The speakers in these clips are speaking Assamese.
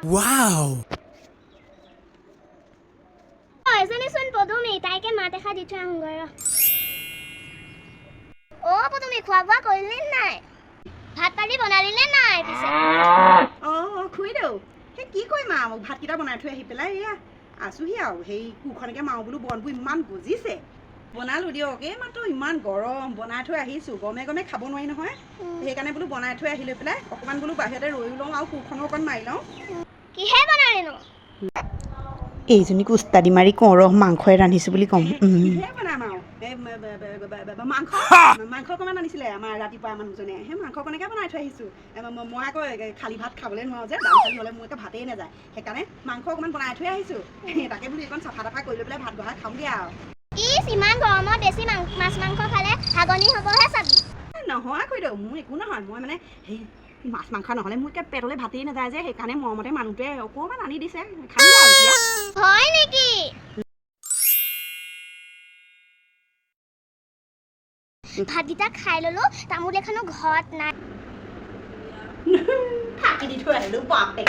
Wow! এজনীচোন পদুমী তাইকে মাত এষাৰ দি থৈ আহোঁগৈ ৰ অ' পদুমী খোৱা বোৱা কৰিলি নাই ভাত পানী বনালি নে নাই পিছে খুৰীদেউ সেই কি কৰিম আৰু মোক ভাতকেইটা বনাই থৈ আহি পেলাই এয়া আছোহি আৰু সেই কুখনকে মাৰো বোলো বনবোৰ ইমান গজিছে বনালোঁ দিয়ক এই মাত্ৰ ইমান গৰম বনাই থৈ আহিছোঁ গমে গমে খাব নোৱাৰি নহয় সেইকাৰণে বোলো বনাই থৈ আহি লৈ পেলাই অকণমান বোলো বাহিৰতে ৰৈ লওঁ আৰু কুখনো অকণ মাৰি লওঁ কিহে বনালিনো এইজনীক উস্তাদি মাৰি কওঁ ৰহ মাংসই ৰান্ধিছোঁ বুলি ক'ম বনাম আৰু মাংস অকণমান আনিছিলে আমাৰ ৰাতিপুৱা মানুহজনে সেই মাংস অকণকে বনাই থৈ আহিছোঁ মই আকৌ খালী ভাত খাবলৈ নোৱাৰোঁ যে দালি চালি হ'লে মোৰ একে ভাতেই নাযায় সেইকাৰণে মাংস অকণমান বনাই থৈ আহিছোঁ তাকে বোলো এইকণ চাফা তাফা কৰি লৈ পেলাই ভাত বহাই খাওঁগৈ আৰু ইমান গৰমত বেছি মাছ মাংস খালে হাগনি হ'বহে চাবি নহয় খুৰীদেউ মোৰ একো নহয় মই মানে সেই মাছ মাংস নহ'লে মোৰ একে পেটলৈ ভাতেই নাযায় যে সেইকাৰণে মৰমতে মানুহটোৱে অকণমান আনি দিছে খাম আৰু এতিয়া হয় নেকি ভাতকেইটা খাই ল'লো তামোল এখনো ঘৰত নাই ফাঁকি দি থৈ আহিলোঁ বাপেক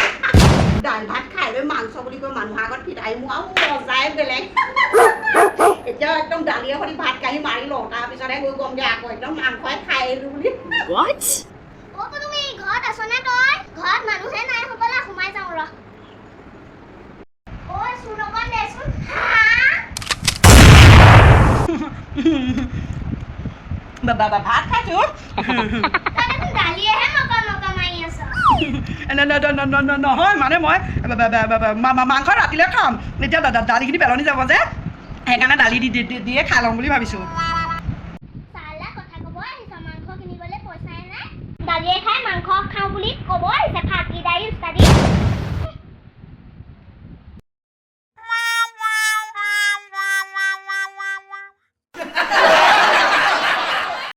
দাইল ভাত খাই লৈ মাংস বুলি কৈ মানুহৰ আগত ফিটাই মোৰ আৰু মজাই বেলেগ এতিয়া একদম দালিয়ে সৈতে ভাত কাঢ়ি মাৰি লওঁ তাৰপিছতহে গৈ গমগৈ আকৌ একদম মাংসই খাই আহিলোঁ বুলি অ' তুমি ঘৰত আছনে তই ঘৰত মানুহে নাই হ'বলা সোমাই যাওঁ ৰ ঐ চোন অকণ দেচোন ভাত খাইছোঁ দালিয়েহে মকা মাৰি আছ নহয় মানে মই মাংস ৰাতিলৈ খাম এতিয়া দালিখিনি পেলনি যাব যে সেইকাৰণে দালি দিয়ে খাই ল'ম বুলি ভাবিছোঁ